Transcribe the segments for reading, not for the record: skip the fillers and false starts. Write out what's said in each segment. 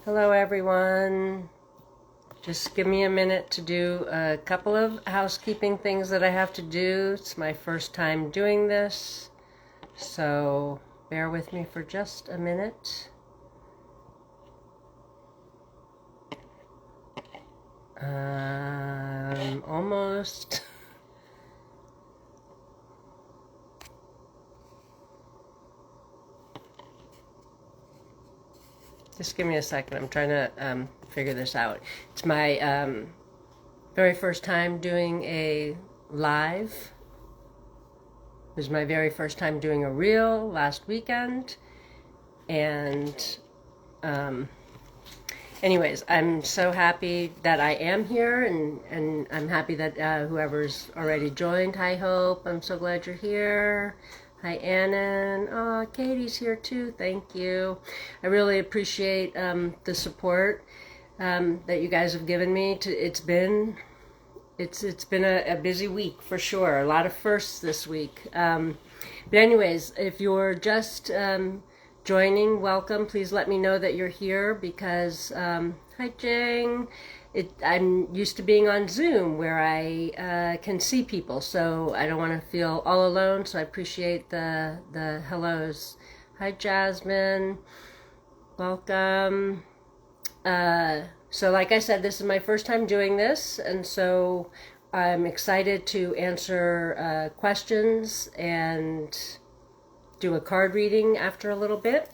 Hello everyone. Just give me a minute to do a couple of housekeeping things that I have to do. It's my first time doing this, so bear with me for just a minute. Almost. Just give me a second. I'm trying to figure this out. It's my very first time doing a live. It was my very first time doing a reel last weekend. And anyways, I'm so happy that I am here, and I'm happy that whoever's already joined. Hi, Hope. I'm so glad you're here. Hi, Annan. Oh, Katie's here too. Thank you. I really appreciate the support that you guys have given me. It's been a busy week for sure. A lot of firsts this week. But anyways, if you're just joining, welcome. Please let me know that you're here because, hi Jang, I'm used to being on Zoom where I can see people, so I don't want to feel all alone, so I appreciate the hellos. Hi Jasmine, welcome. So like I said, this is my first time doing this, and so I'm excited to answer questions and do a card reading after a little bit.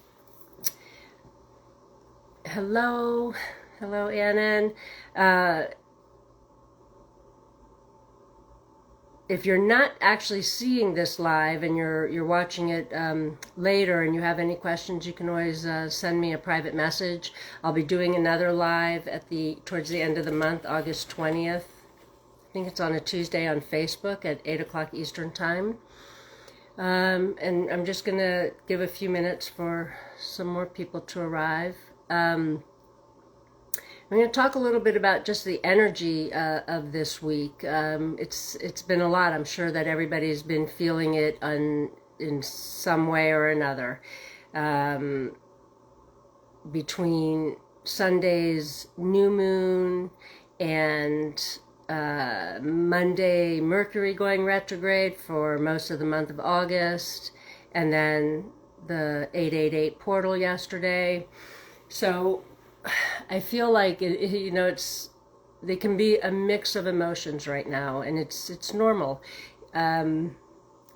Hello, Annan. If you're not actually seeing this live and you're watching it later and you have any questions, you can always send me a private message. I'll be doing another live towards the end of the month, August 20th. I think it's on a Tuesday on Facebook at 8 o'clock Eastern Time. And I'm just going to give a few minutes for some more people to arrive. I'm going to talk a little bit about just the energy of this week. It's been a lot. I'm sure that everybody's been feeling it in some way or another. Between Sunday's new moon and Monday Mercury going retrograde for most of the month of August, and then the 888 portal yesterday. So I feel like there can be a mix of emotions right now, and it's normal. The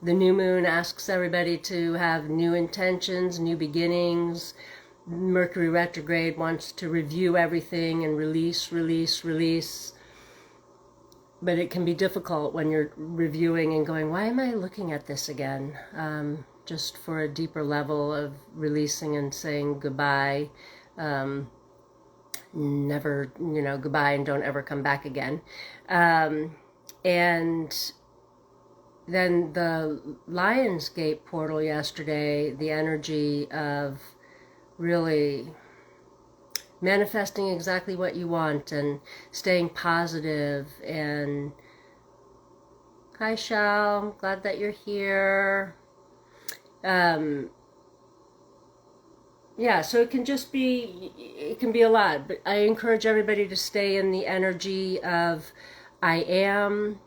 new moon asks everybody to have new intentions, new beginnings. Mercury retrograde wants to review everything and release. But it can be difficult when you're reviewing and going, why am I looking at this again? Just for a deeper level of releasing and saying goodbye. Never, goodbye and don't ever come back again. And then the Lionsgate portal yesterday, the energy of really manifesting exactly what you want and staying positive. And hi Shal, I'm glad that you're here. Yeah, so it can be a lot, but I encourage everybody to stay in the energy of I am,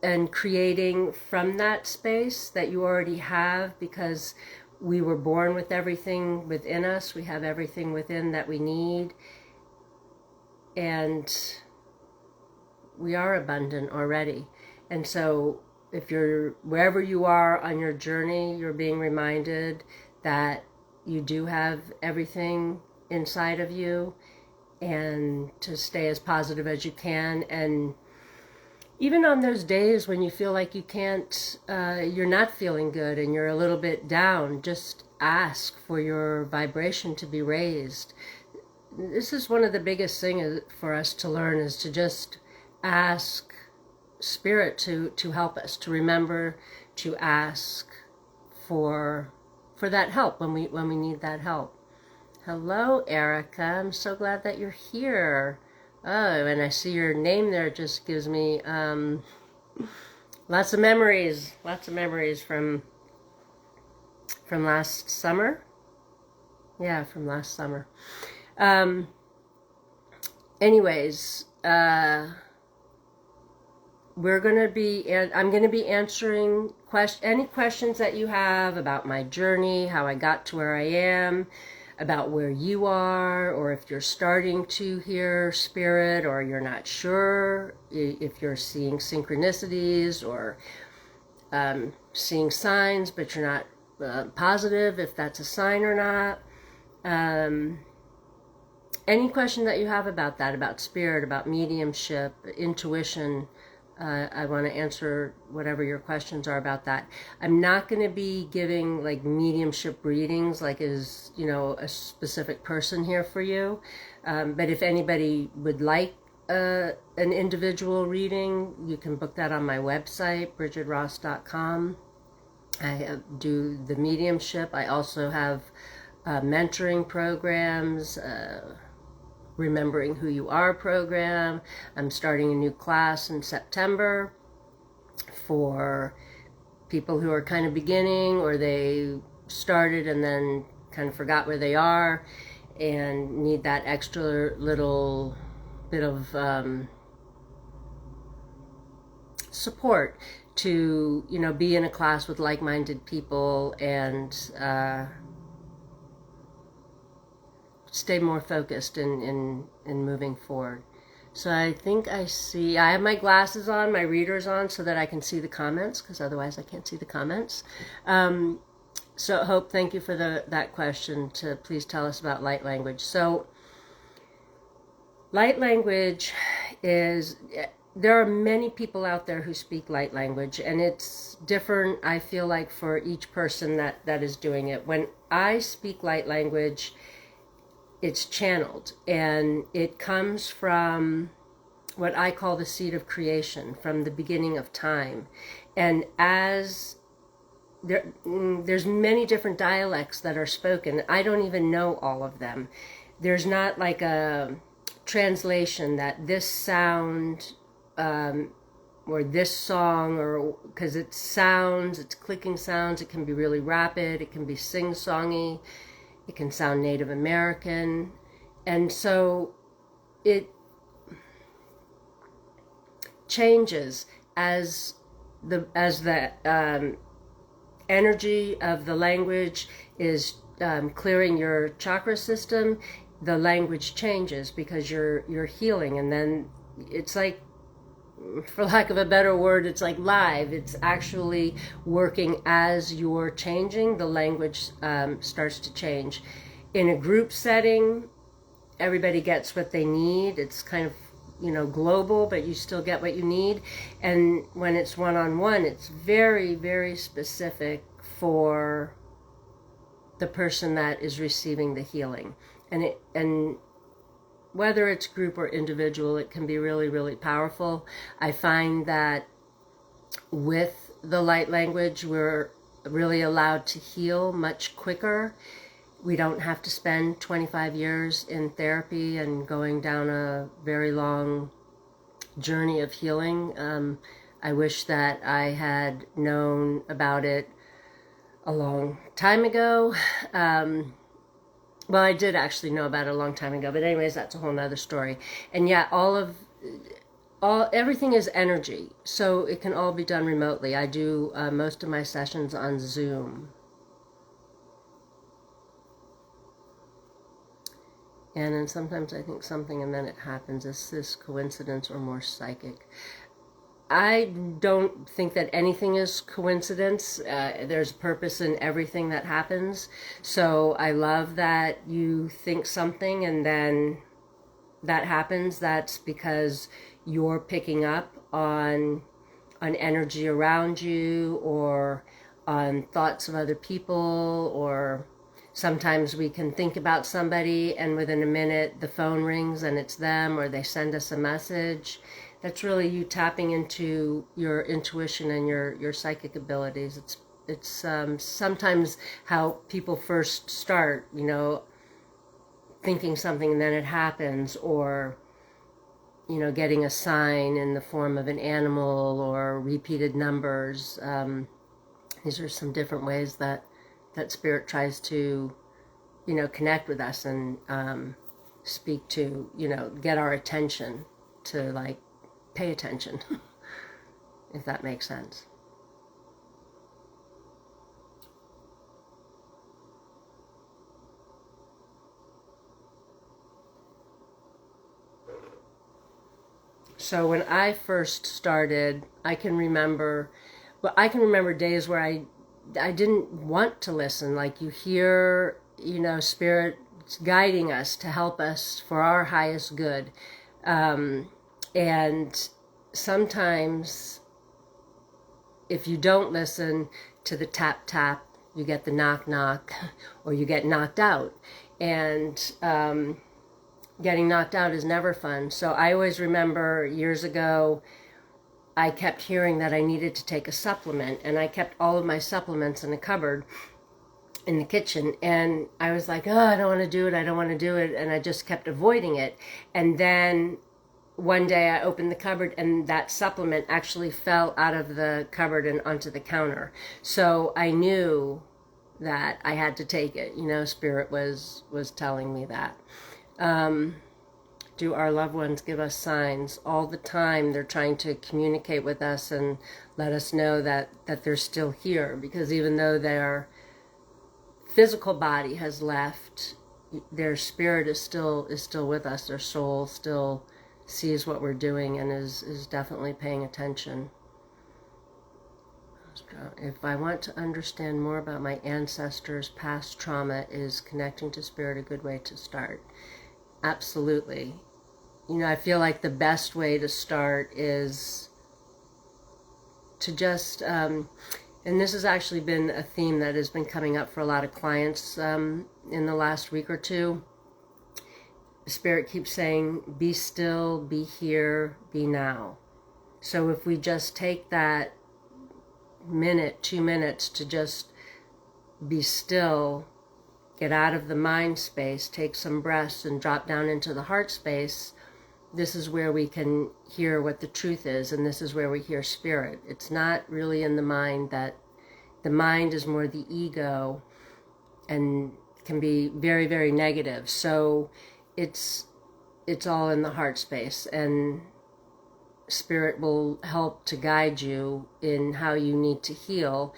and creating from that space that you already have, because we were born with everything within us. We have everything within that we need, and we are abundant already. And so if you're wherever you are on your journey, you're being reminded that you do have everything inside of you, and to stay as positive as you can. And even on those days when you feel like you can't, you're not feeling good and you're a little bit down, just ask for your vibration to be raised. This is one of the biggest things for us to learn, is to just ask Spirit to help us, to remember to ask for that help when we need that help. Hello, Erica. I'm so glad that you're here. Oh, and I see your name there. It just gives me lots of memories from last summer. Yeah, from last summer. Anyways, I'm going to be answering any questions that you have about my journey, how I got to where I am, about where you are, or if you're starting to hear spirit, or you're not sure if you're seeing synchronicities or seeing signs, but you're not positive if that's a sign or not. Any question that you have about that, about spirit, about mediumship, intuition, I want to answer whatever your questions are about that. I'm not going to be giving like mediumship readings like is, a specific person here for you. But if anybody would like an individual reading, you can book that on my website, bridgetross.com. I do the mediumship. I also have mentoring programs, Remembering Who You Are program. I'm starting a new class in September for people who are kind of beginning, or they started and then kind of forgot where they are and need that extra little bit of support to, be in a class with like-minded people and stay more focused in moving forward. So I think I have my glasses on, my readers on, so that I can see the comments, because otherwise I can't see the comments. So Hope, thank you for that question, to please tell us about light language. So light language there are many people out there who speak light language, and it's different, I feel like, for each person that is doing it. When I speak light language, it's channeled, and it comes from what I call the seed of creation, from the beginning of time. And as there's many different dialects that are spoken, I don't even know all of them. There's not like a translation that this sound or this song, or because it's clicking sounds. It can be really rapid, it can be sing-songy, it can sound Native American, and so it changes as the energy of the language is clearing your chakra system. The language changes because you're healing, and then it's like, for lack of a better word, it's like live. It's actually working as you're changing. The language starts to change. In a group setting, everybody gets what they need. It's kind of, global, but you still get what you need. And when it's one-on-one, it's very, very specific for the person that is receiving the healing. And whether it's group or individual, it can be really, really powerful. I find that with the light language, we're really allowed to heal much quicker. We don't have to spend 25 years in therapy and going down a very long journey of healing. I wish that I had known about it a long time ago. Well, I did actually know about it a long time ago, but anyways, that's a whole nother story. And yeah, everything is energy, so it can all be done remotely. I do most of my sessions on Zoom. And then sometimes I think something and then it happens. Is this coincidence or more psychic? I don't think that anything is coincidence. There's purpose in everything that happens. So I love that you think something and then that happens. That's because you're picking up on energy around you, or on thoughts of other people, or sometimes we can think about somebody and within a minute the phone rings and it's them, or they send us a message. That's really you tapping into your intuition and your psychic abilities. It's sometimes how people first start, thinking something and then it happens, or getting a sign in the form of an animal or repeated numbers. These are some different ways that spirit tries to, connect with us. And speak to, get our attention to like pay attention, if that makes sense. So when I first started, I can remember days where I didn't want to listen. Like you hear, spirit guiding us to help us for our highest good. And sometimes if you don't listen to the tap tap, you get the knock knock, or you get knocked out. And getting knocked out is never fun. So I always remember years ago, I kept hearing that I needed to take a supplement, and I kept all of my supplements in a cupboard in the kitchen, and I was like, oh, I don't want to do it, and I just kept avoiding it. And then one day I opened the cupboard, and that supplement actually fell out of the cupboard and onto the counter. So I knew that I had to take it. Spirit was telling me that. Do our loved ones give us signs all the time? They're trying to communicate with us and let us know that they're still here, because even though their physical body has left, their spirit is still with us. Their soul still sees what we're doing and is definitely paying attention. If I want to understand more about my ancestors' past trauma, is connecting to spirit a good way to start? Absolutely. I feel like the best way to start is to just, and this has actually been a theme that has been coming up for a lot of clients in the last week or two. Spirit keeps saying, be still, be here, be now. So if we just take that minute, 2 minutes to just be still, get out of the mind space, take some breaths, and drop down into the heart space, this is where we can hear what the truth is, and this is where we hear spirit. It's not really in the mind. That the mind is more the ego and can be very, very negative. So it's all in the heart space, and spirit will help to guide you in how you need to heal,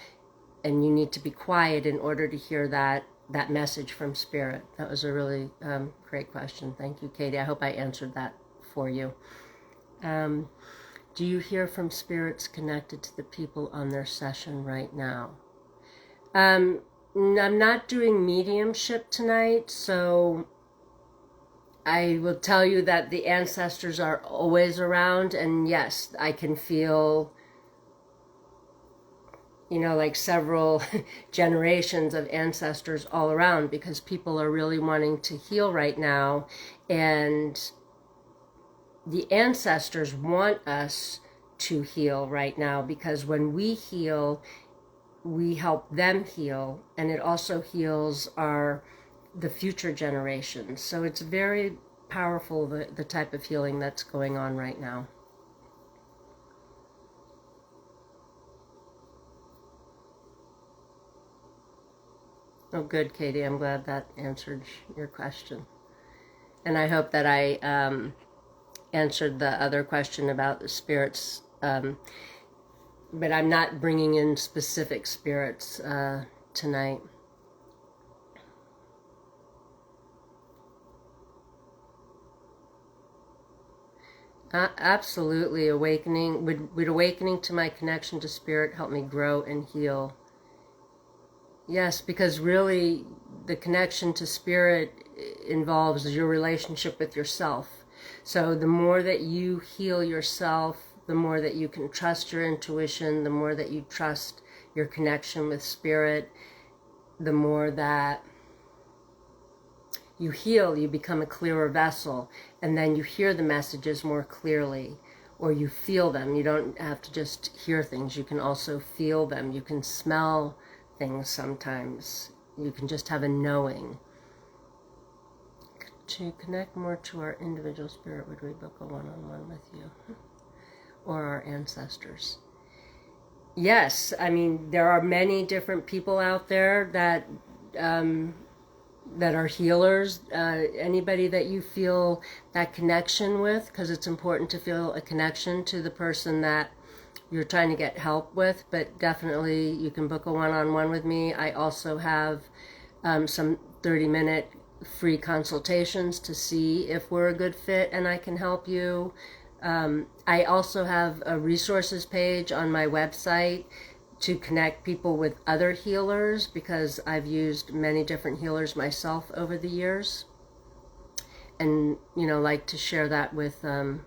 and you need to be quiet in order to hear that message from spirit. That was a really great question. Thank you, Katie. I hope I answered that for you. Do you hear from spirits connected to the people on their session right now? I'm not doing mediumship tonight, so I will tell you that the ancestors are always around, and yes, I can feel, like several generations of ancestors all around, because people are really wanting to heal right now, and the ancestors want us to heal right now, because when we heal, we help them heal, and it also heals the future generations. So it's very powerful, the type of healing that's going on right now. Oh, good, Katie. I'm glad that answered your question. And I hope that I answered the other question about the spirits, but I'm not bringing in specific spirits tonight. Absolutely. Awakening would awakening to my connection to spirit help me grow and heal? Yes, because really the connection to spirit involves your relationship with yourself. So the more that you heal yourself, the more that you can trust your intuition, the more that you trust your connection with spirit, the more that you heal, you become a clearer vessel, and then you hear the messages more clearly, or you feel them. You don't have to just hear things, you can also feel them. You can smell things sometimes. You can just have a knowing. To connect more to our individual spirit, would we book a one-on-one with you or our ancestors? Yes, I mean, there are many different people out there that that are healers, anybody that you feel that connection with, because it's important to feel a connection to the person that you're trying to get help with. But definitely you can book a one-on-one with me. I also have some 30-minute free consultations to see if we're a good fit and I can help you. I also have a resources page on my website to connect people with other healers, because I've used many different healers myself over the years, and like to share that with the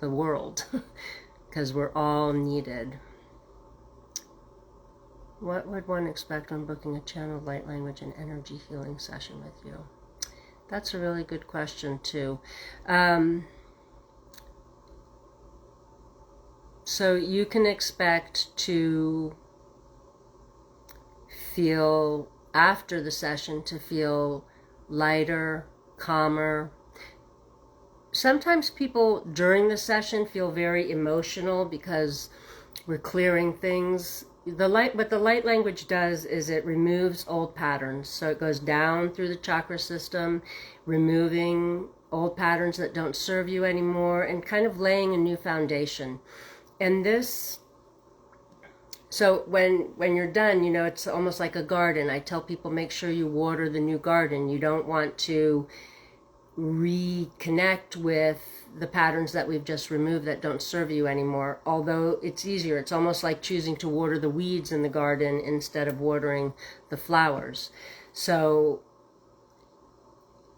world because we're all needed. What would one expect when booking a channeled light language and energy healing session with you? That's a really good question too. So you can expect to feel, after the session, to feel lighter, calmer. Sometimes people during the session feel very emotional because we're clearing things. What the light language does is it removes old patterns. So it goes down through the chakra system, removing old patterns that don't serve you anymore and kind of laying a new foundation. And this, so when you're done, it's almost like a garden. I tell people, make sure you water the new garden. You don't want to reconnect with the patterns that we've just removed that don't serve you anymore. Although it's easier. It's almost like choosing to water the weeds in the garden instead of watering the flowers. So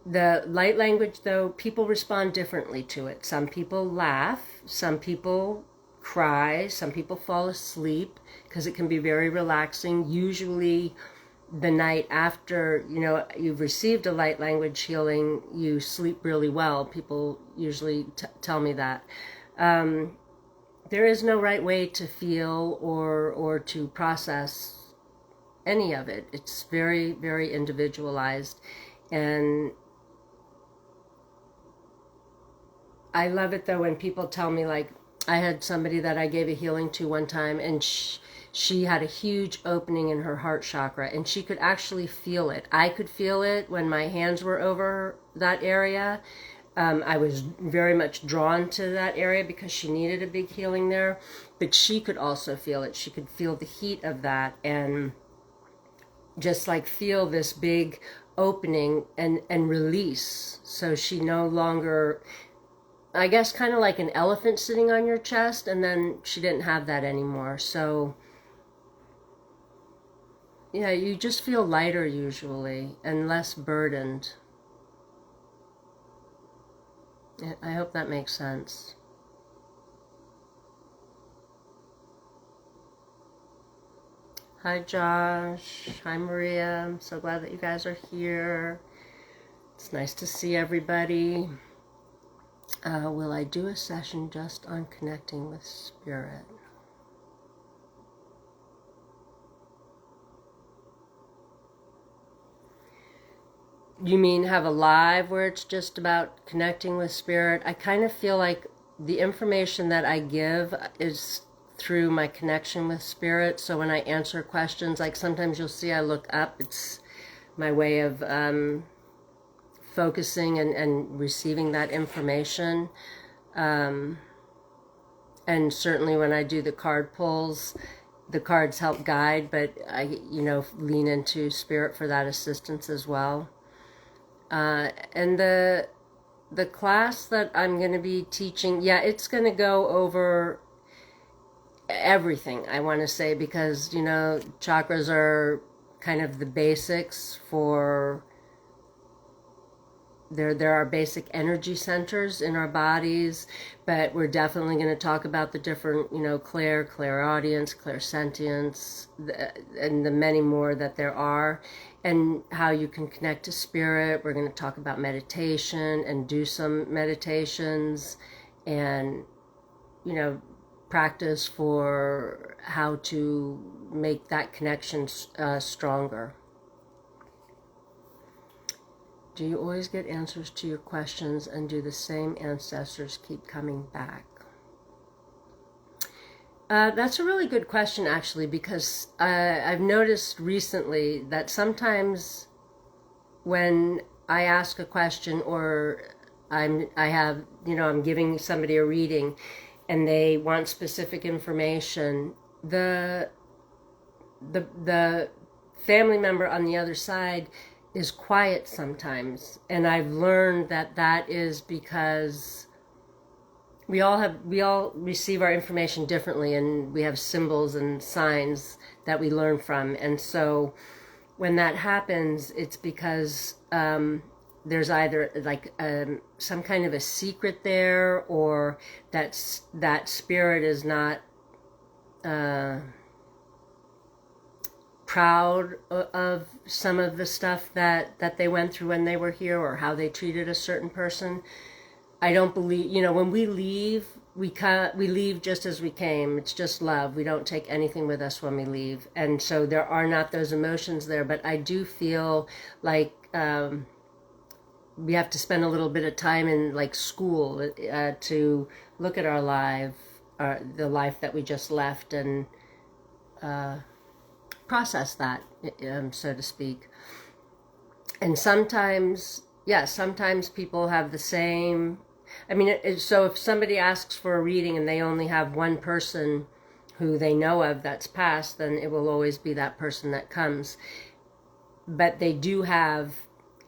the light language, though, people respond differently to it. Some people laugh, some people cry, some people fall asleep because it can be very relaxing. Usually the night after you've received a light language healing, you sleep really well. People usually tell me that. There is no right way to feel or to process any of it. It's very, very individualized, and I love it though when people tell me, like, I had somebody that I gave a healing to one time, and she had a huge opening in her heart chakra, and she could actually feel it. I could feel it when my hands were over that area. I was very much drawn to that area because she needed a big healing there, but she could also feel it. She could feel the heat of that and just like feel this big opening and release. So she no longer, I guess, kind of like an elephant sitting on your chest, and then she didn't have that anymore. So yeah, you just feel lighter usually and less burdened. I hope that makes sense. Hi Josh, hi Maria, I'm so glad that you guys are here. It's nice to see everybody. Will I do a session just on connecting with spirit? You mean have a live where it's just about connecting with spirit? I kind of feel like the information that I give is through my connection with spirit. So when I answer questions, like sometimes you'll see I look up. It's my way of focusing and receiving that information. And certainly when I do the card pulls, the cards help guide, but I, lean into spirit for that assistance as well. And the class that I'm going to be teaching, it's going to go over everything, I want to say, because, chakras are kind of the basics for, there are basic energy centers in our bodies, but we're definitely going to talk about the different, clairaudience, clairsentience, and the many more that there are, and how you can connect to spirit. We're going to talk about meditation and do some meditations and, practice for how to make that connection stronger. Do you always get answers to your questions, and do the same ancestors keep coming back? That's a really good question, actually, because I've noticed recently that sometimes when I ask a question or I'm giving somebody a reading and they want specific information, the family member on the other side is quiet sometimes, and I've learned that that is because we all receive our information differently, and we have symbols and signs that we learn from. And so when that happens, it's because there's either like some kind of a secret there, or that spirit is not proud of some of the stuff that they went through when they were here, or how they treated a certain person. I don't believe, when we leave, we leave just as we came. It's just love. We don't take anything with us when we leave. And so there are not those emotions there, but I do feel like we have to spend a little bit of time in like school to look at our life, the life that we just left, and process that, so to speak. And sometimes, sometimes people have the same. I mean, so if somebody asks for a reading and they only have one person who they know of that's passed, then it will always be that person that comes. But they do have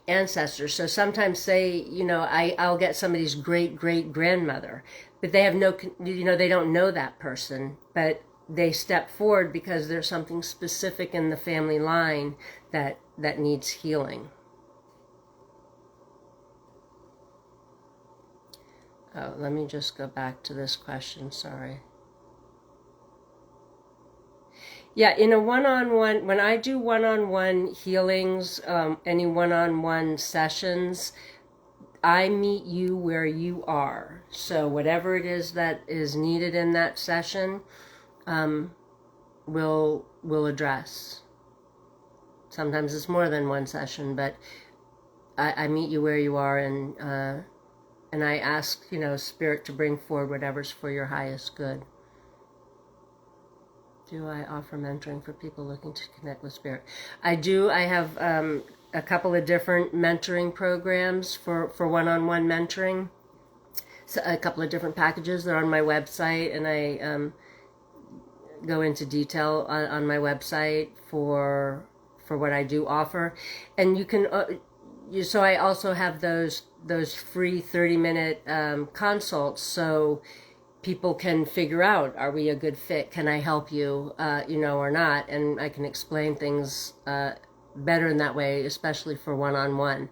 ancestors. So sometimes say, I'll get somebody's great-great-grandmother, but they have they don't know that person, but they step forward because there's something specific in the family line that needs healing. Oh, let me just go back to this question, sorry. Yeah, in a one-on-one, when I do one-on-one healings, any one-on-one sessions, I meet you where you are. So whatever it is that is needed in that session, we'll address. Sometimes it's more than one session, but I meet you where you are, and I ask, Spirit to bring forward whatever's for your highest good. Do I offer mentoring for people looking to connect with Spirit? I do. I have a couple of different mentoring programs for one-on-one mentoring. So a couple of different packages. They're on my website, and I go into detail on my website for what I do offer. And you can. So I also have those free 30-minute consults, so people can figure out, are we a good fit? Can I help you, or not? And I can explain things better in that way, especially for one-on-one.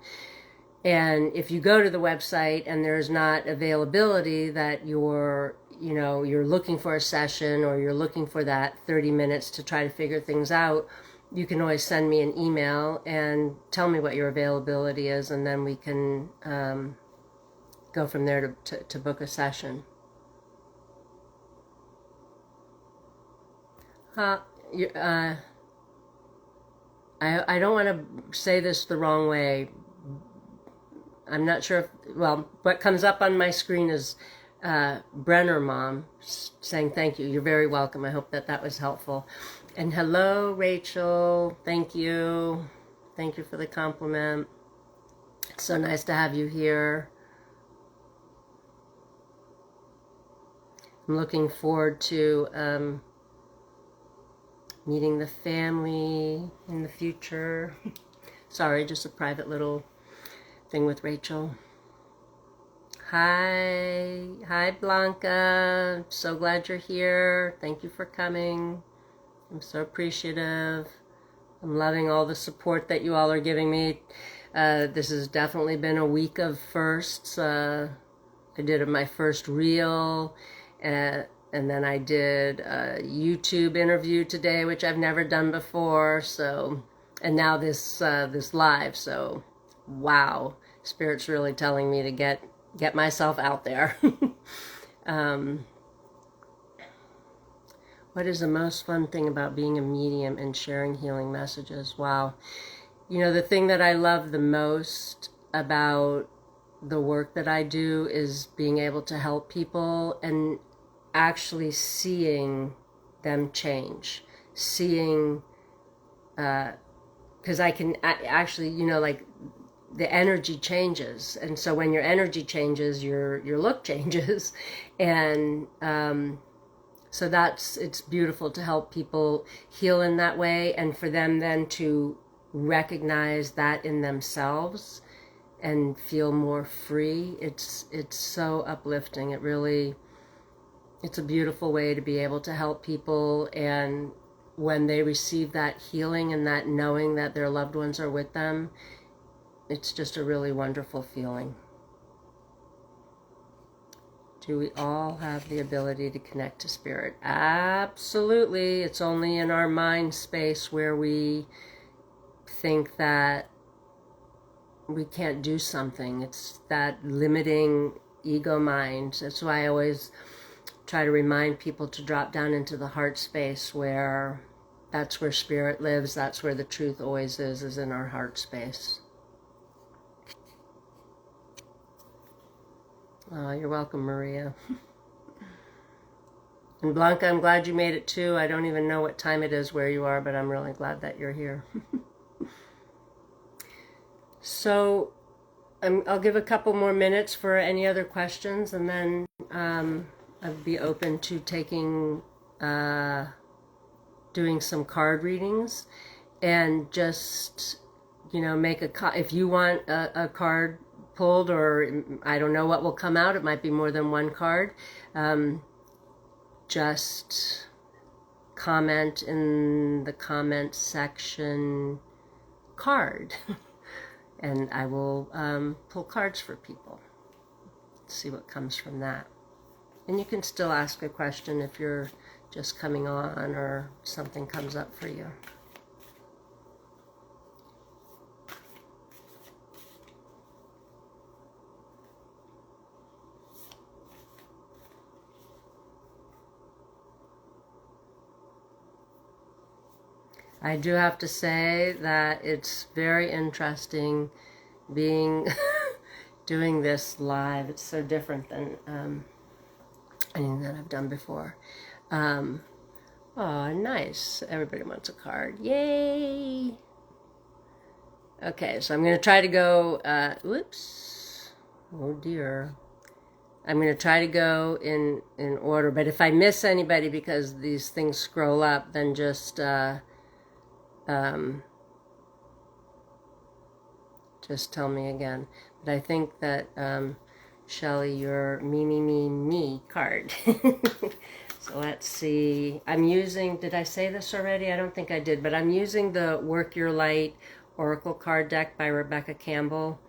And if you go to the website and there's not availability, that you're looking for a session, or you're looking for that 30 minutes to try to figure things out, you can always send me an email and tell me what your availability is, and then we can go from there to book a session. I don't want to say this the wrong way. I'm not sure if, what comes up on my screen is Brenner Mom saying thank you. You're very welcome. I hope that was helpful. And hello, Rachel. Thank you. Thank you for the compliment. It's so nice to have you here. I'm looking forward to meeting the family in the future. Sorry, just a private little thing with Rachel. Hi Blanca. So glad you're here. Thank you for coming. I'm so appreciative. I'm loving all the support that you all are giving me. This has definitely been a week of firsts. I did my first reel, and then I did a YouTube interview today, which I've never done before. So, and now this live. So, wow, Spirit's really telling me to get myself out there. What is the most fun thing about being a medium and sharing healing messages? Wow. The thing that I love the most about the work that I do is being able to help people. And actually seeing them change, seeing, because I can actually, you know, like the energy changes, and so when your energy changes, your look changes, and so it's beautiful to help people heal in that way, and for them then to recognize that in themselves and feel more free. It's so uplifting. It's a beautiful way to be able to help people, and when they receive that healing and that knowing that their loved ones are with them, it's just a really wonderful feeling. Do we all have the ability to connect to spirit? Absolutely. It's only in our mind space where we think that we can't do something. It's that limiting ego mind. That's why I always try to remind people to drop down into the heart space, where that's where spirit lives. That's where the truth always is in our heart space. Oh, you're welcome, Maria. And Blanca, I'm glad you made it too. I don't even know what time it is where you are, but I'm really glad that you're here. So I'll give a couple more minutes for any other questions, and then I'd be open to taking, doing some card readings, and just, you know, make if you want a card pulled, or I don't know what will come out. It might be more than one card. Just comment in the comment section card, and I will pull cards for people. See what comes from that. And you can still ask a question if you're just coming on or something comes up for you. I do have to say that it's very interesting being doing this live. It's so different than anything that I've done before. Oh, nice. Everybody wants a card. Yay! Okay, so I'm going to try to go, whoops. Oh dear. I'm going to try to go in order, but if I miss anybody because these things scroll up, then just tell me again. But I think that, Shelley, your me card. So let's see. I'm using, did I say this already? I don't think I did, but I'm using the Work Your Light Oracle card deck by Rebecca Campbell.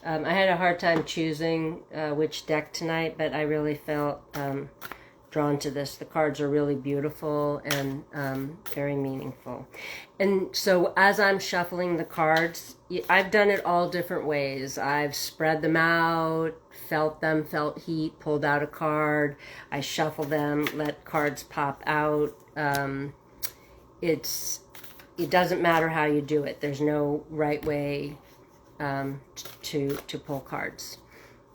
I had a hard time choosing which deck tonight, but I really felt drawn to this. The cards are really beautiful and very meaningful. And so as I'm shuffling the cards, I've done it all different ways. I've spread them out, felt heat, pulled out a card. I shuffle them, let cards pop out. It doesn't matter how you do it. There's no right way to pull cards.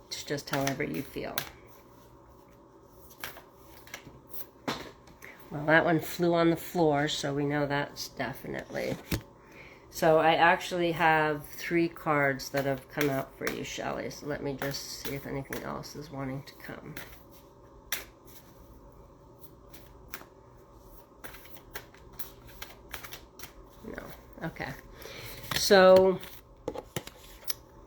It's just however you feel. Well, that one flew on the floor, so we know that's definitely. So I actually have 3 cards that have come out for you, Shelley. So let me just see if anything else is wanting to come. No. Okay. So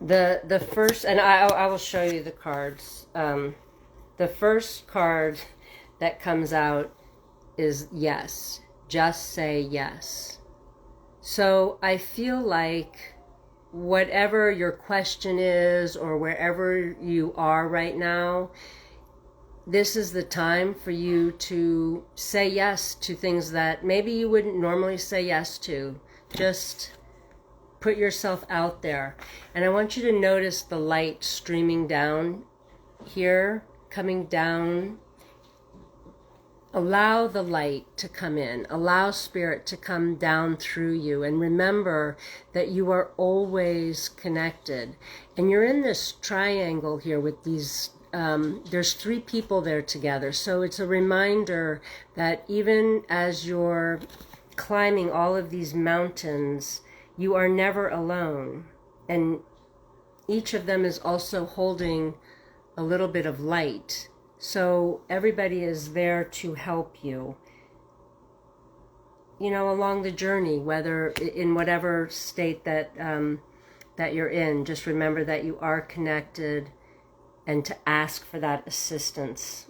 the first, and I will show you the cards. The first card that comes out is yes. Just say yes. So I feel like whatever your question is, or wherever you are right now, this is the time for you to say yes to things that maybe you wouldn't normally say yes to. Just put yourself out there. And I want you to notice the light streaming down here, coming down. Allow the light to come in. Allow spirit to come down through you. And remember that you are always connected. And you're in this triangle here with these there's three people there together. So it's a reminder that even as you're climbing all of these mountains, you are never alone. And each of them is also holding a little bit of light. So everybody is there to help you, along the journey, whether in whatever state that that you're in. Just remember that you are connected and to ask for that assistance.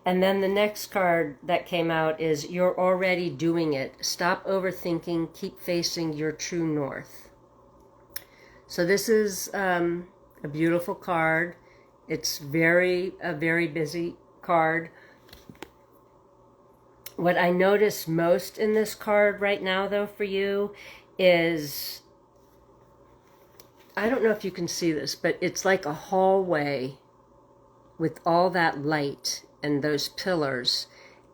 And then the next card that came out is you're already doing it. Stop overthinking, keep facing your true north. So this is a beautiful card. It's a very busy card. What I notice most in this card right now, though, for you is, I don't know if you can see this, but it's like a hallway with all that light and those pillars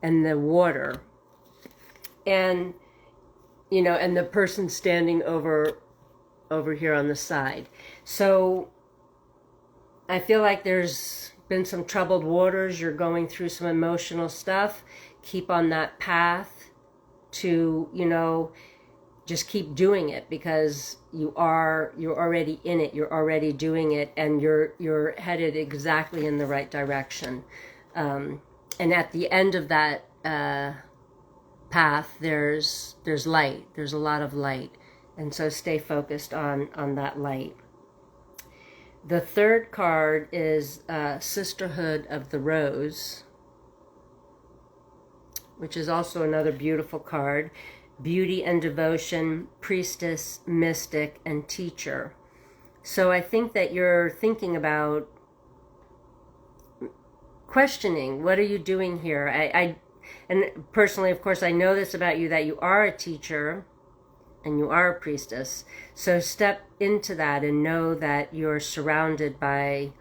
and the water. And, and the person standing over here on the side. So I feel like there's been some troubled waters. You're going through some emotional stuff. Keep on that path to, just keep doing it, because you're already in it. You're already doing it, and you're headed exactly in the right direction. And at the end of that path, there's light. There's a lot of light. And so stay focused on that light. The third card is Sisterhood of the Rose, which is also another beautiful card. Beauty and devotion, priestess, mystic, and teacher. So I think that you're thinking about questioning, what are you doing here? And personally, of course, I know this about you, that you are a teacher and you are a priestess. So step into that and know that you're surrounded by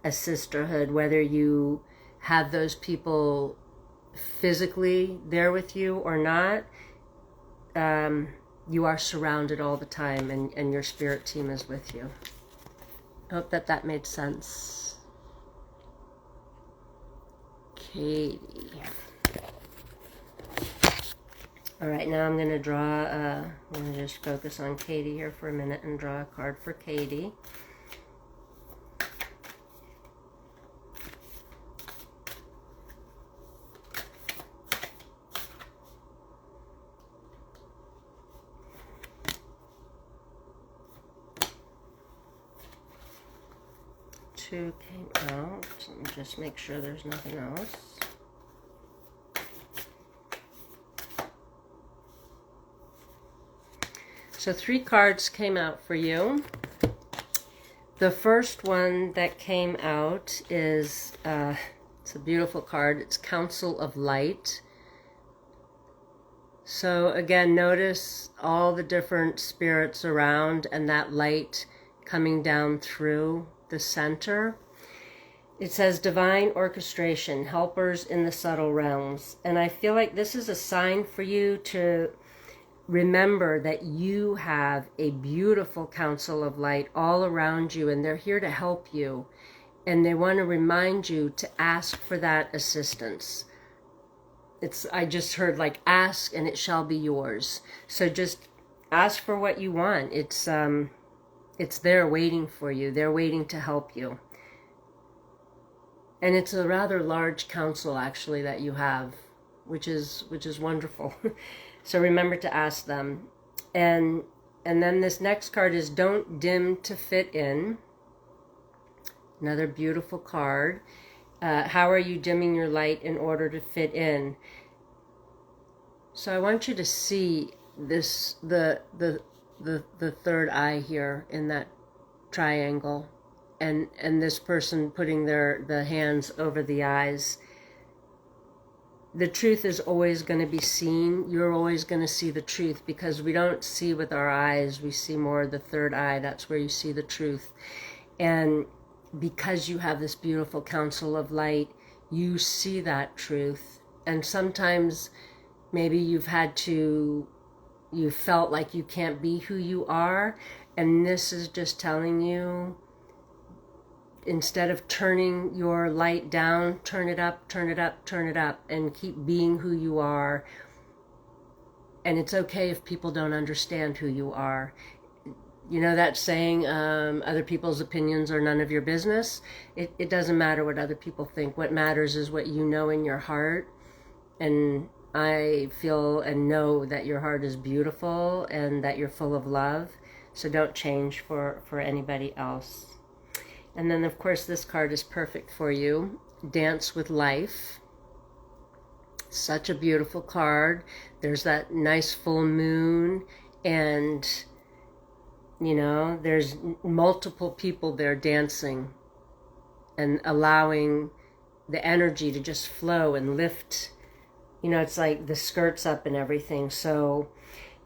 a sisterhood, whether you have those people physically there with you or not. You are surrounded all the time, and your spirit team is with you. I hope that made sense. Katie. All right, now I'm going to draw, I'm going to just focus on Katie here for a minute and draw a card for Katie. Two came out. Let me just make sure there's nothing else. So 3 cards came out for you. The first one that came out is, it's a beautiful card. It's Council of Light. So again, notice all the different spirits around and that light coming down through the center. It says divine orchestration, helpers in the subtle realms. And I feel like this is a sign for you to remember that you have a beautiful council of light all around you, and they're here to help you. And they want to remind you to ask for that assistance. I just heard like, ask and it shall be yours. So just ask for what you want. It's there waiting for you. They're waiting to help you. And it's a rather large council actually that you have, which is wonderful. So remember to ask them. And then this next card is Don't Dim to Fit In. Another beautiful card. How are you dimming your light in order to fit in? So I want you to see this, the third eye here in that triangle, and this person putting the hands over the eyes. The truth is always going to be seen. You're always going to see the truth, because we don't see with our eyes. We see more the third eye. That's where you see the truth. And because you have this beautiful council of light, you see that truth. And sometimes maybe you felt like you can't be who you are. And this is just telling you instead of turning your light down, turn it up, turn it up, turn it up, and keep being who you are. And it's okay if people don't understand who you are. You know that saying, other people's opinions are none of your business? It doesn't matter what other people think. What matters is what you know in your heart. And I feel and know that your heart is beautiful and that you're full of love. So don't change for anybody else. And then, of course, this card is perfect for you. Dance with Life. Such a beautiful card. There's that nice full moon, and you know, there's multiple people there dancing and allowing the energy to just flow and lift. You know, it's like the skirts up and everything. So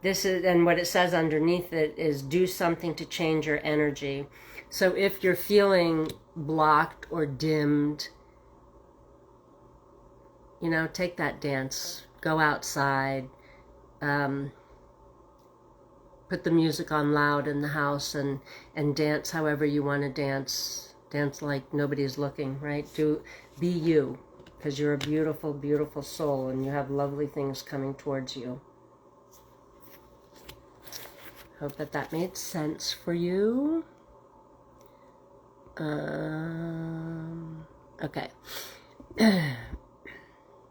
this is, and what it says underneath it is, do something to change your energy. So if you're feeling blocked or dimmed, you know, take that dance, go outside, put the music on loud in the house and dance however you want to dance. Dance like nobody's looking, right? Be you, because you're a beautiful, beautiful soul and you have lovely things coming towards you. Hope that made sense for you. Okay.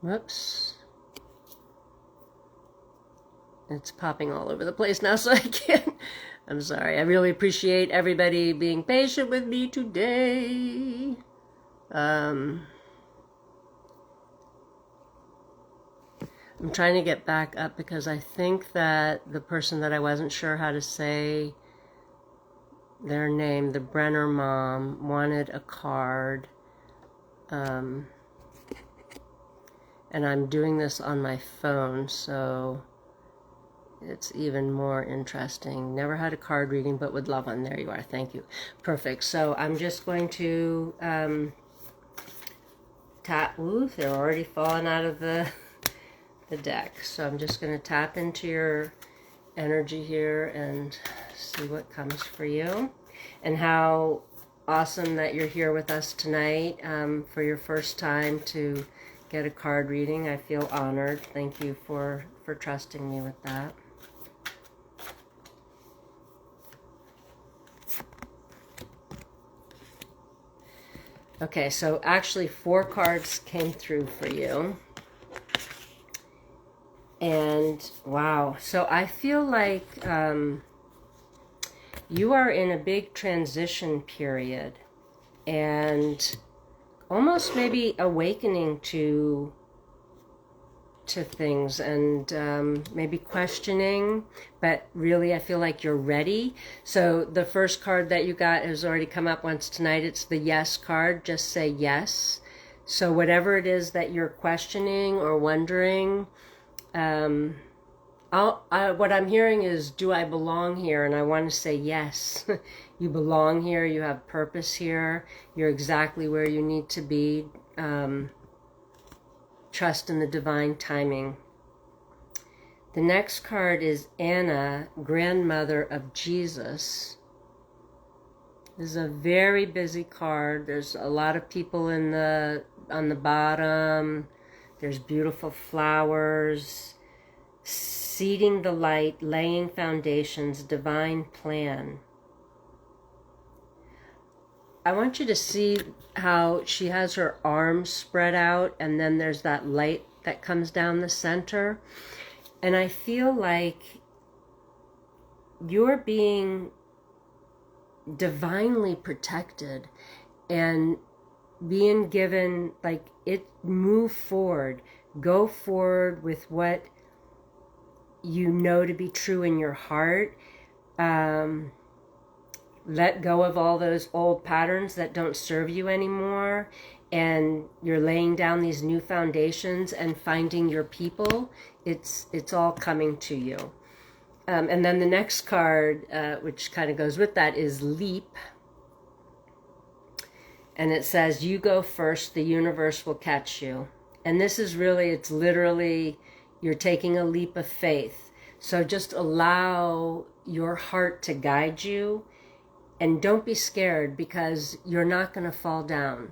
Whoops. It's popping all over the place now, so I can't. I'm sorry. I really appreciate everybody being patient with me today. I'm trying to get back up because I think that the person that I wasn't sure how to say their name, the Brenner mom, wanted a card. And I'm doing this on my phone, so it's even more interesting. Never had a card reading, but would love one. There you are. Thank you. Perfect. So I'm just going to tap. Ooh, they're already falling out of the deck. So I'm just going to tap into your energy here and see what comes for you. And how awesome that you're here with us tonight for your first time to get a card reading. I feel honored. Thank you for trusting me with that. Okay, so actually 4 cards came through for you. And wow, so I feel like you are in a big transition period and almost maybe awakening to things and maybe questioning, but really I feel like you're ready. So the first card that you got has already come up once tonight. It's the yes card. Just say yes. So whatever it is that you're questioning or wondering, what I'm hearing is, do I belong here? And I want to say yes. You belong here. You have purpose here. You're exactly where you need to be. Trust in the divine timing. The next card is Anna, grandmother of Jesus. This is a very busy card. There's a lot of people on the bottom. There's beautiful flowers. Seeding the light, laying foundations, divine plan. I want you to see how she has her arms spread out and then there's that light that comes down the center. And I feel like you're being divinely protected and being given, like, move forward. Go forward with what you know to be true in your heart. Let go of all those old patterns that don't serve you anymore, and you're laying down these new foundations and finding your people. It's all coming to you. And then the next card, which kind of goes with that, is Leap. And it says, you go first, the universe will catch you. And this is really, it's literally, you're taking a leap of faith. So just allow your heart to guide you And don't be scared, because you're not going to fall down.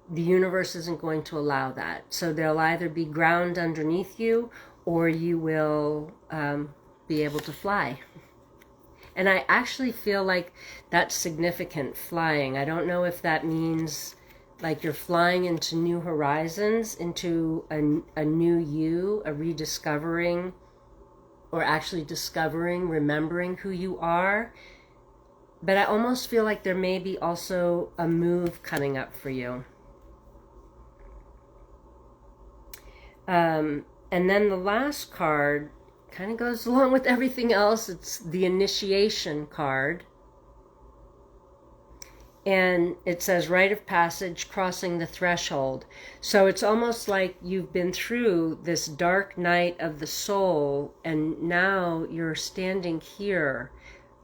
The universe isn't going to allow that. So there'll either be ground underneath you, or you will be able to fly. And I actually feel like that's significant, flying. I don't know if that means like you're flying into new horizons, into a new you, a rediscovering, or actually discovering, remembering who you are. But I almost feel like there may be also a move coming up for you. And then the last card kind of goes along with everything else. It's the initiation card. And it says rite of passage, crossing the threshold. So it's almost like you've been through this dark night of the soul, and now you're standing here,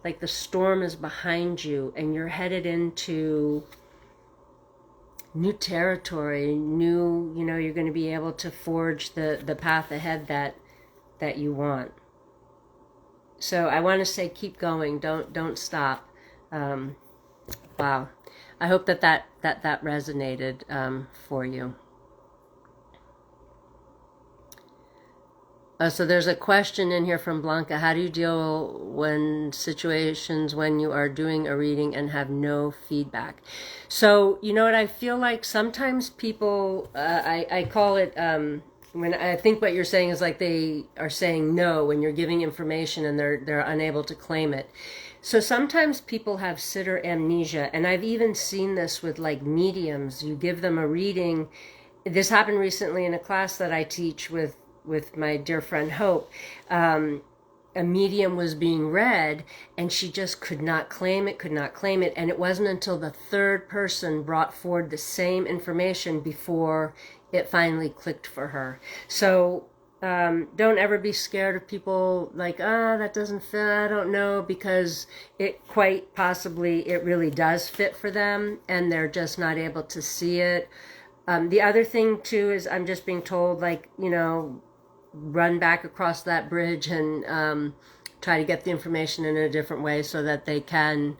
like the storm is behind you, and you're headed into new territory, new, you're going to be able to forge the path ahead that you want. So I want to say, keep going. Don't stop. Wow. I hope that resonated for you. So there's a question in here from Blanca. How do you deal when situations when you are doing a reading and have no feedback? So, you know what, I feel like sometimes people, I call it, when I think what you're saying is like they are saying no when you're giving information and they're unable to claim it. So sometimes people have sitter amnesia, and I've even seen this with like mediums. You give them a reading. This happened recently in a class that I teach with my dear friend Hope. A medium was being read, and she just could not claim it. And it wasn't until the third person brought forward the same information before it finally clicked for her. So don't ever be scared of people like, that doesn't fit, I don't know, because it quite possibly, it really does fit for them, and they're just not able to see it. The other thing too is I'm just being told, like, run back across that bridge and try to get the information in a different way so that they can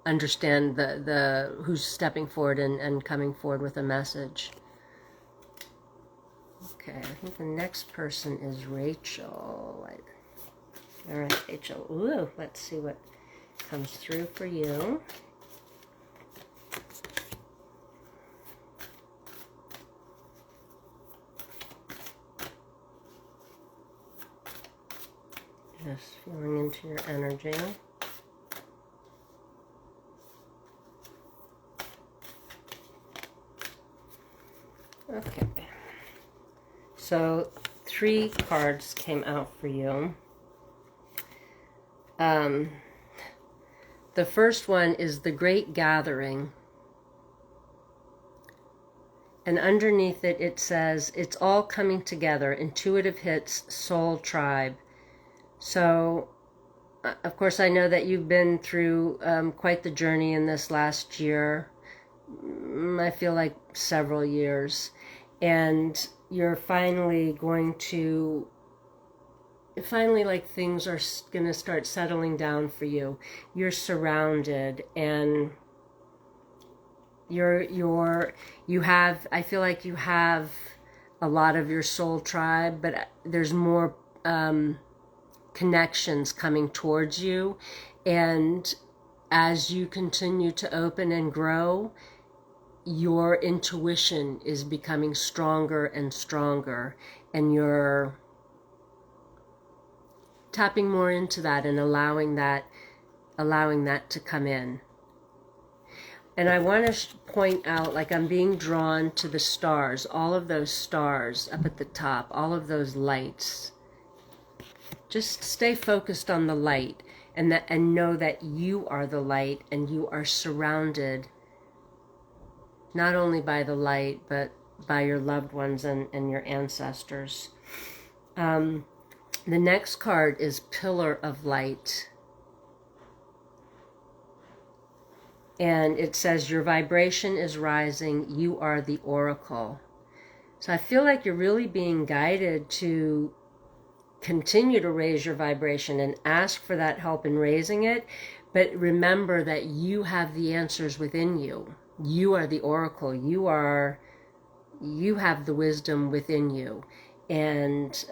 understand the who's stepping forward and coming forward with a message. Okay, I think the next person is Rachel. All right, Rachel. Ooh, let's see what comes through for you. Just feeling into your energy. Okay. So 3 cards came out for you. The first one is the Great Gathering. And underneath it, it says, it's all coming together. Intuitive hits, soul tribe. So, of course, I know that you've been through quite the journey in this last year. I feel like several years. And you're finally going to, like, things are going to start settling down for you. You're surrounded, and you have, I feel like you have a lot of your soul tribe, but there's more connections coming towards you. And as you continue to open and grow, your intuition is becoming stronger and stronger, and you're tapping more into that and allowing that to come in. And I want to point out, like, I'm being drawn to the stars, all of those stars up at the top, all of those lights. Just stay focused on the light, and know that you are the light, and you are surrounded not only by the light, but by your loved ones and your ancestors. The next card is Pillar of Light. And it says, your vibration is rising. You are the oracle. So I feel like you're really being guided to continue to raise your vibration and ask for that help in raising it. But remember that you have the answers within you. You are the oracle. You have the wisdom within you. And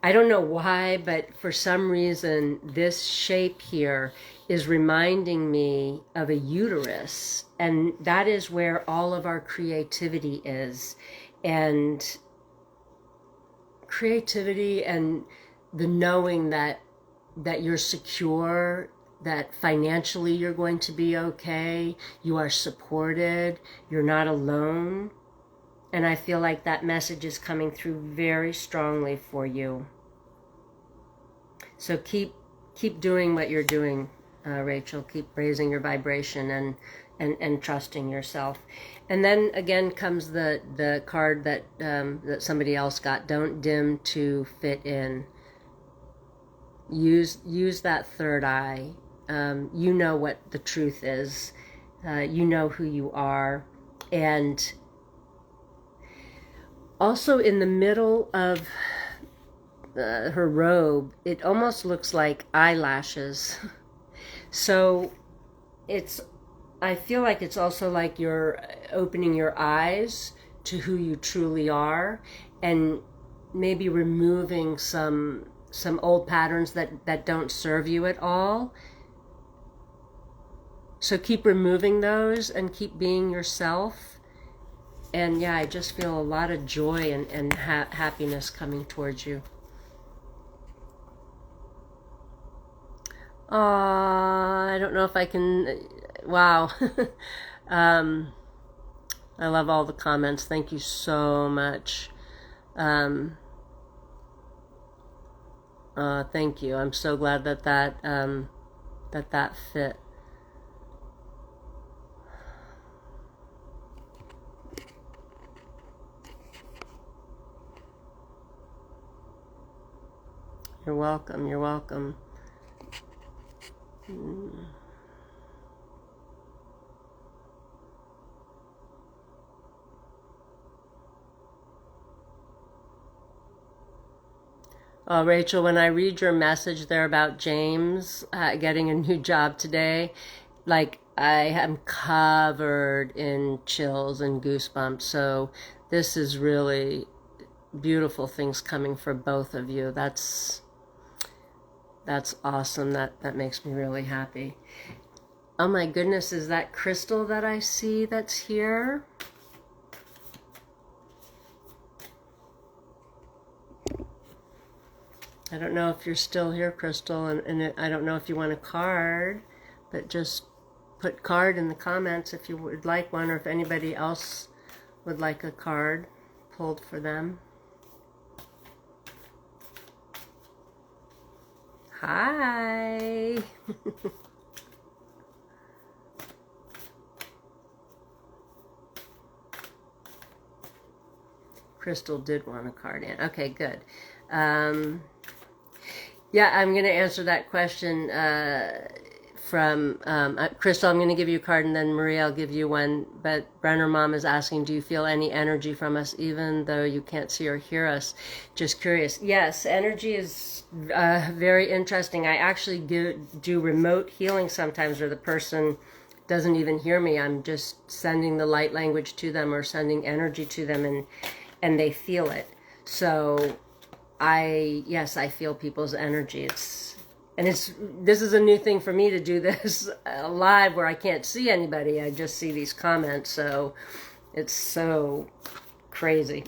I don't know why, but for some reason, this shape here is reminding me of a uterus. And that is where all of our creativity is. And creativity and the knowing that you're secure, that financially you're going to be okay, you are supported, you're not alone. And I feel like that message is coming through very strongly for you. So keep doing what you're doing, Rachel. Keep raising your vibration and trusting yourself. And then again comes the card that somebody else got. Don't dim to fit in. Use that third eye. You know what the truth is. You know who you are. And also in the middle of her robe, it almost looks like eyelashes. So I feel like it's also like you're opening your eyes to who you truly are, and maybe removing some old patterns that don't serve you at all. So keep removing those and keep being yourself. And yeah, I just feel a lot of joy and happiness coming towards you. I don't know if I can. Wow. I love all the comments. Thank you so much. Thank you. I'm so glad that fit. You're welcome. You're welcome. Rachel, when I read your message there about James getting a new job today, like I am covered in chills and goosebumps. So this is really beautiful things coming for both of you. That's awesome. That makes me really happy. Oh my goodness, is that Crystal that I see that's here? I don't know if you're still here, Crystal, and I don't know if you want a card, but just put card in the comments if you would like one, or if anybody else would like a card pulled for them. Hi. Crystal did want a card in. Okay, good. Yeah, I'm going to answer that question from Crystal. I'm going to give you a card, and then Maria, I'll give you one. But Brenner Mom is asking, do you feel any energy from us, even though you can't see or hear us? Just curious. Yes, energy is very interesting. I actually do remote healing sometimes where the person doesn't even hear me. I'm just sending the light language to them or sending energy to them, and they feel it. So yes, I feel people's energy. This is a new thing for me to do this live where I can't see anybody. I just see these comments, so it's so crazy.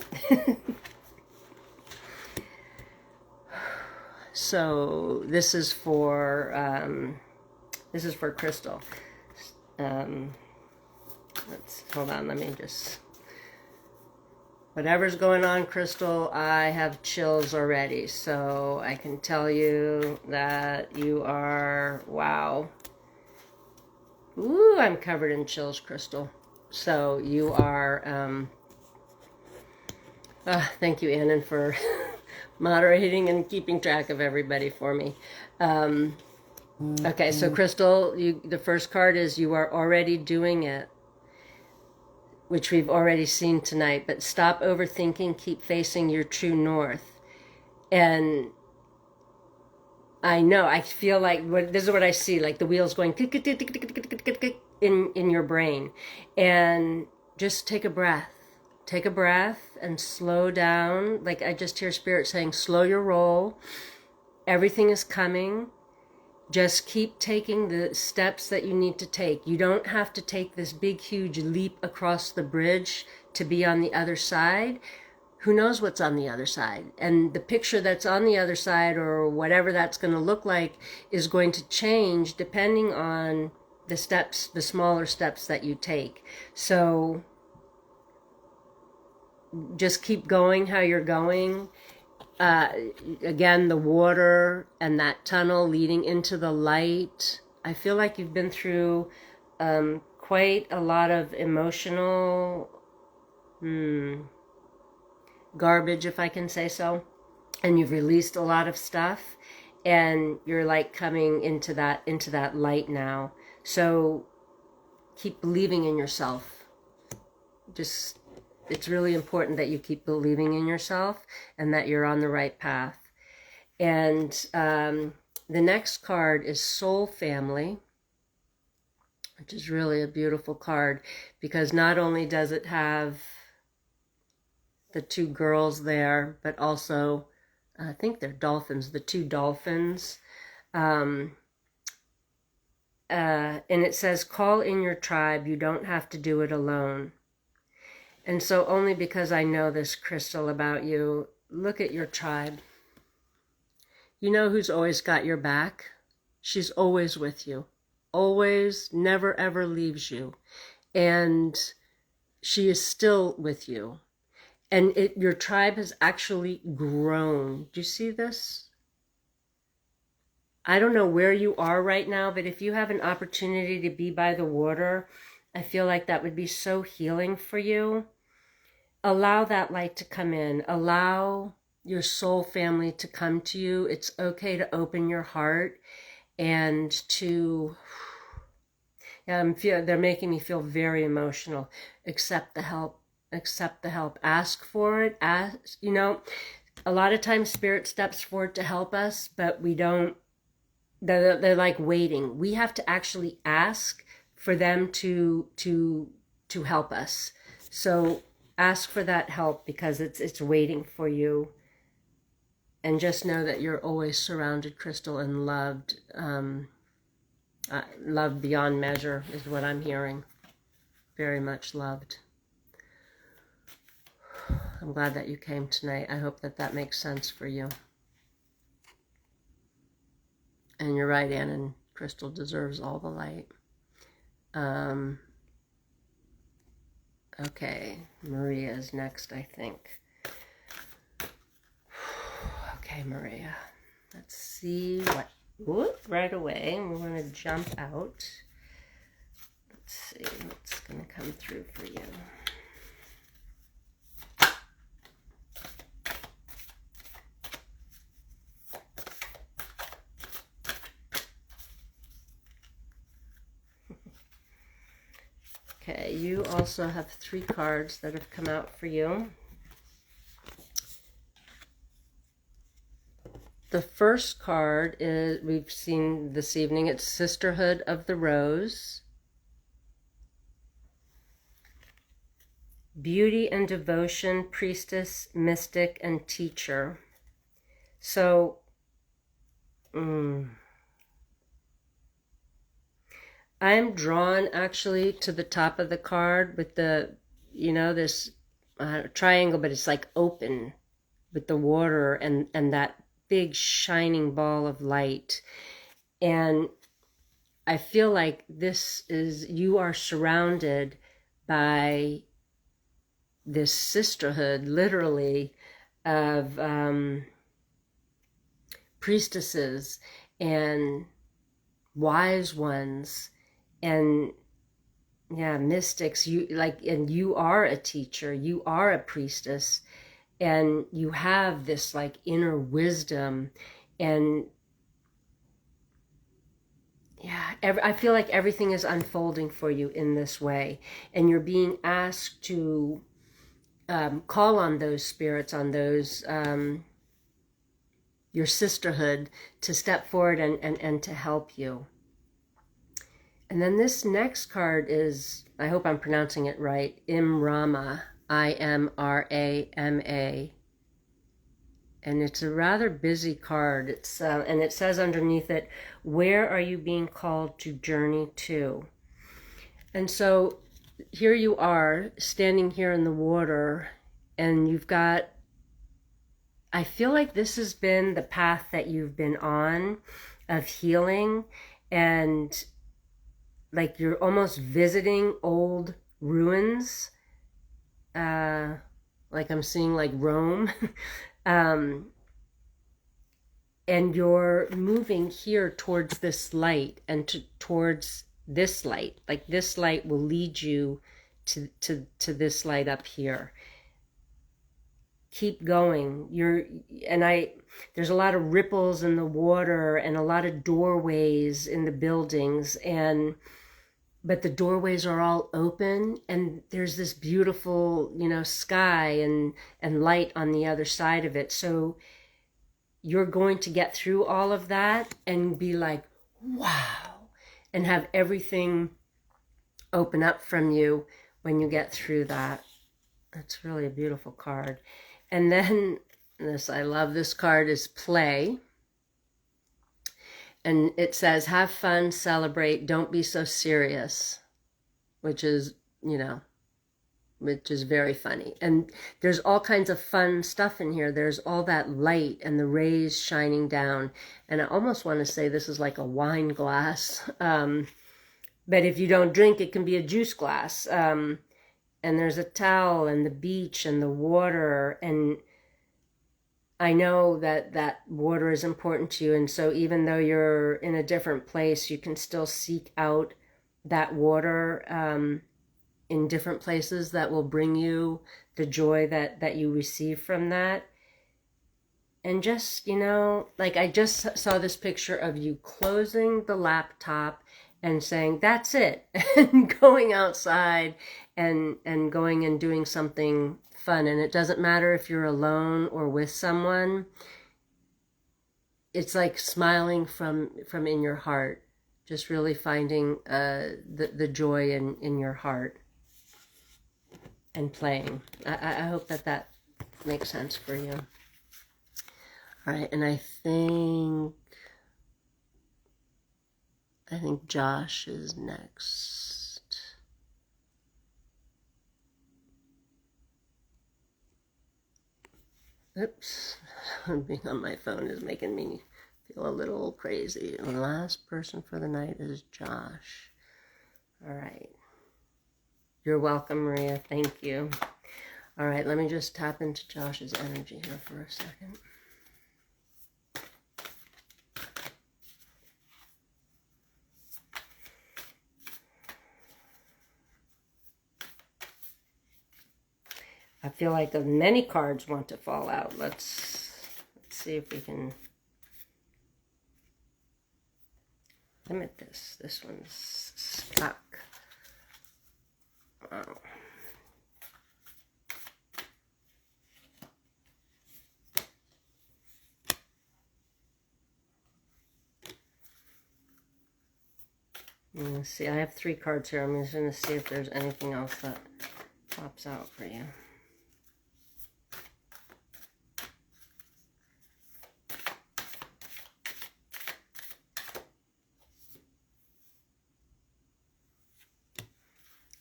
So this is for Crystal. Hold on, let me just. Whatever's going on, Crystal, I have chills already, so I can tell you that you are, wow. Ooh, I'm covered in chills, Crystal. So you are, thank you, Annan, for moderating and keeping track of everybody for me. Okay, so Crystal, the first card is you are already doing it. which we've already seen tonight, but stop overthinking, keep facing your true north. And I know, I feel like this is what I see, like the wheels going tick, tick, tick, tick, tick, tick, tick, tick, tick, in your brain. And just take a breath. Take a breath and slow down. Like I just hear Spirit saying, slow your roll. Everything is coming. Just keep taking the steps that you need to take. You don't have to take this big, huge leap across the bridge to be on the other side. Who knows what's on the other side? And the picture that's on the other side, or whatever that's going to look like, is going to change depending on the steps, the smaller steps that you take. So just keep going how you're going. Again, the water and that tunnel leading into the light. I feel like you've been through quite a lot of emotional garbage, if I can say so. And you've released a lot of stuff, and you're like coming into that light now. So keep believing in yourself. It's really important that you keep believing in yourself and that you're on the right path. And the next card is Soul Family, which is really a beautiful card, because not only does it have the two girls there, but also, I think they're dolphins, the two dolphins. And it says, call in your tribe. You don't have to do it alone. And so only because I know this, Crystal, about you, look at your tribe. You know who's always got your back? She's always with you. Always, never, ever leaves you. And she is still with you. And your tribe has actually grown. Do you see this? I don't know where you are right now, but if you have an opportunity to be by the water, I feel like that would be so healing for you. Allow that light to come in. Allow your soul family to come to you. It's okay to open your heart and to, they're making me feel very emotional. Accept the help. Accept the help. Ask for it. Ask, a lot of times Spirit steps forward to help us, but we don't, they're like waiting. We have to actually ask for them to help us. So ask for that help, because it's waiting for you. And just know that you're always surrounded, Crystal, and loved. Loved beyond measure is what I'm hearing. Very much loved. I'm glad that you came tonight. I hope that makes sense for you. And you're right, Ann, and Crystal deserves all the light. Okay, Maria is next, I think. Okay, Maria. Let's see what... Whoop, right away. We want to jump out. Let's see what's going to come through for you. Okay, you also have 3 cards that have come out for you. The first card is, we've seen this evening, it's Sisterhood of the Rose. Beauty and Devotion, Priestess, Mystic, and Teacher. So, I'm drawn actually to the top of the card with the, this triangle, but it's like open with the water and that big shining ball of light. And I feel like you are surrounded by this sisterhood, literally, of priestesses and wise ones and mystics. And you are a teacher, you are a priestess, and you have this like inner wisdom, and I feel like everything is unfolding for you in this way, and you're being asked to call on those spirits, on those your sisterhood, to step forward and to help you. And then this next card is, I hope I'm pronouncing it right, Imrama, Imrama. And it's a rather busy card. It's and it says underneath it, where are you being called to journey to? And so here you are standing here in the water, and you've got, I feel like this has been the path that you've been on of healing, and like you're almost visiting old ruins, like I'm seeing like Rome. And you're moving here towards this light and towards this light. Like this light will lead you to this light up here. Keep going. There's a lot of ripples in the water and a lot of doorways in the buildings, but the doorways are all open, and there's this beautiful, sky and light on the other side of it. So you're going to get through all of that and be like, wow, and have everything open up from you when you get through that. That's really a beautiful card. And then this, I love this card, is play. And it says, have fun, celebrate, don't be so serious, which is, which is very funny. And there's all kinds of fun stuff in here. There's all that light and the rays shining down. And I almost want to say this is like a wine glass. But if you don't drink, it can be a juice glass. And there's a towel and the beach and the water. And I know that water is important to you. And so even though you're in a different place, you can still seek out that water in different places that will bring you the joy that you receive from that. And just, like I just saw this picture of you closing the laptop and saying, that's it, and going outside and going and doing something fun. And it doesn't matter if you're alone or with someone. It's like smiling from in your heart, just really finding the joy in your heart and playing. I hope that makes sense for you. All right, and I think Josh is next. Oops, being on my phone is making me feel a little crazy. The last person for the night is Josh. All right. You're welcome, Maria. Thank you. All right, let me just tap into Josh's energy here for a second. I feel like many cards want to fall out. Let's see if we can limit this. This one's stuck. Wow. Let's see. I have 3 cards here. I'm just going to see if there's anything else that pops out for you.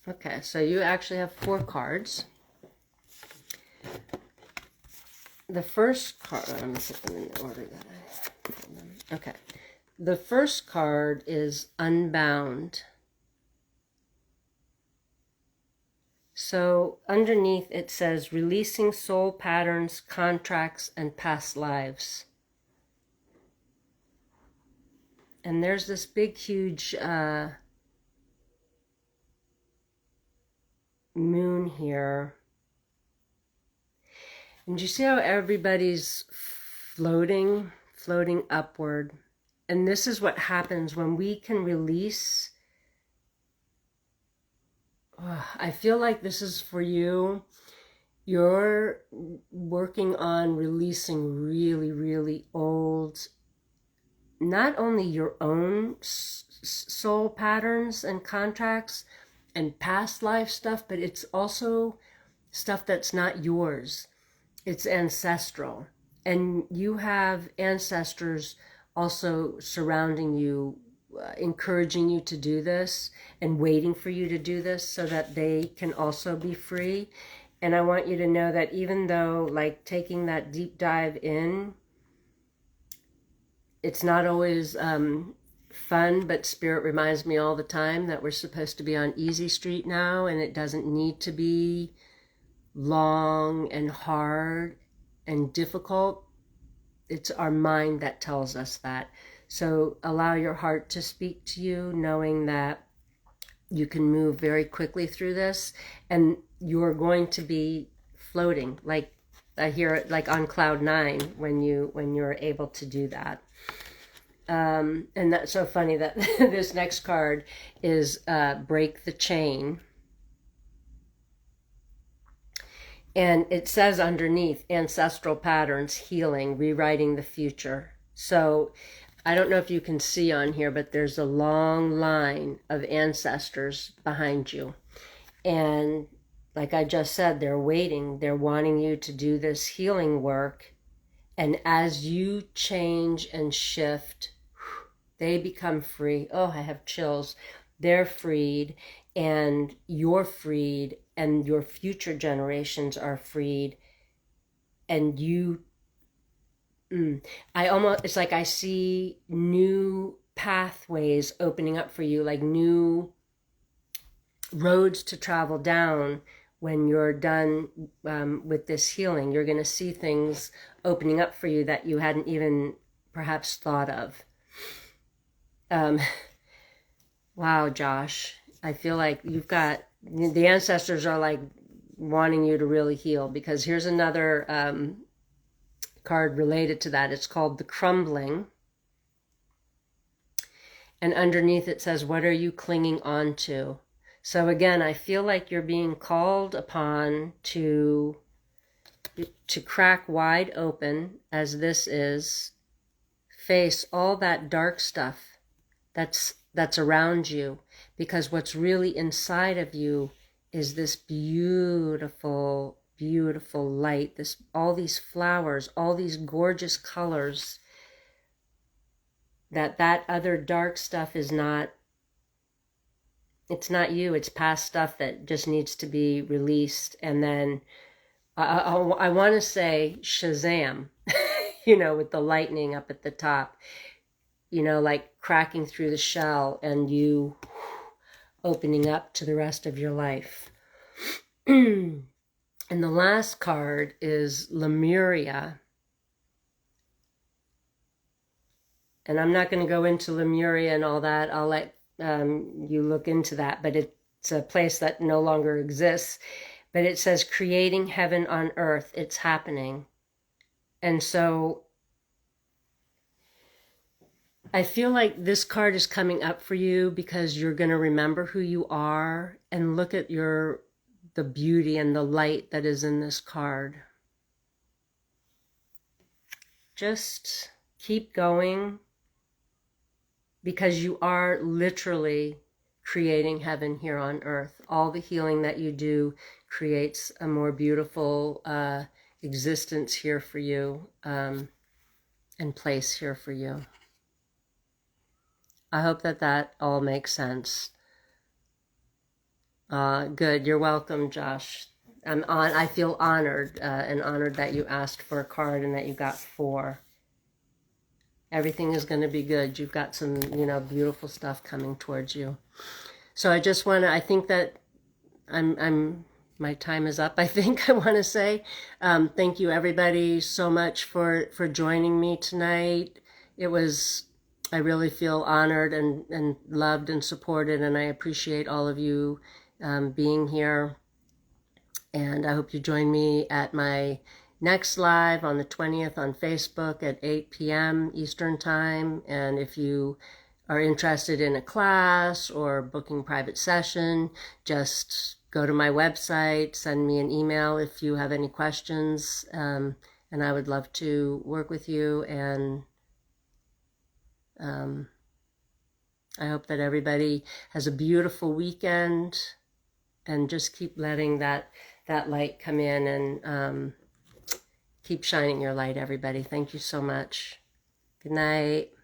Okay, so you actually have 4 cards. The first card, let me put them in the order that I put them. Okay, the first card is Unbound. So underneath it says releasing soul patterns, contracts, and past lives. And there's this big, huge moon here, and you see how everybody's floating upward, And this is what happens when we can release. I feel like this is for you. You're working on releasing really, really old, not only your own soul patterns and contracts and past life stuff, but it's also stuff that's not yours. It's ancestral. And you have ancestors also surrounding you, encouraging you to do this and waiting for you to do this so that they can also be free. And I want you to know that even though, like, taking that deep dive in, it's not always fun, but Spirit reminds me all the time that we're supposed to be on easy street now, and it doesn't need to be long and hard and difficult. It's our mind that tells us that. So allow your heart to speak to you, knowing that you can move very quickly through this, and you're going to be floating, like I hear it, like on cloud 9 when you're able to do that. And that's so funny that this next card is Break the Chain. And it says underneath, ancestral patterns, healing, rewriting the future. So I don't know if you can see on here, but there's a long line of ancestors behind you. And like I just said, they're waiting. They're wanting you to do this healing work. And as you change and shift, they become free. Oh, I have chills. They're freed, and you're freed, and your future generations are freed. And you, it's like I see new pathways opening up for you, like new roads to travel down when you're done with this healing. You're going to see things opening up for you that you hadn't even perhaps thought of. Wow, Josh, I feel like you've got, the ancestors are like wanting you to really heal, because here's another card related to that. It's called The Crumbling. And underneath it says, what are you clinging on to? So again, I feel like you're being called upon to crack wide open, as this is, face all that dark stuff that's around you, because what's really inside of you is this beautiful, beautiful light, all these flowers, all these gorgeous colors. That other dark stuff is not, it's not you. It's past stuff that just needs to be released. And then I want to say Shazam, with the lightning up at the top, like cracking through the shell and you opening up to the rest of your life. And the last card is Lemuria. And I'm not going to go into Lemuria and all that. I'll let you look into that, but it's a place that no longer exists. But it says, creating heaven on earth. It's happening. And so I feel like this card is coming up for you because you're going to remember who you are and look at the beauty and the light that is in this card. Just keep going, because you are literally creating heaven here on earth. All the healing that you do creates a more beautiful existence here for you, and place here for you. I hope that all makes sense. Good. You're welcome, Josh. I feel honored, and honored that you asked for a card and that you got 4. Everything is going to be good. You've got some, beautiful stuff coming towards you. So I just want to, I think that my time is up, I think I want to say. Thank you everybody so much for joining me tonight. I really feel honored and loved and supported, and I appreciate all of you being here. And I hope you join me at my next live on the 20th on Facebook at 8 p.m. Eastern Time. And if you are interested in a class or booking private session, just go to my website, send me an email if you have any questions, and I would love to work with you. And I hope that everybody has a beautiful weekend, and just keep letting that light come in, and keep shining your light, everybody. Thank you so much. Good night.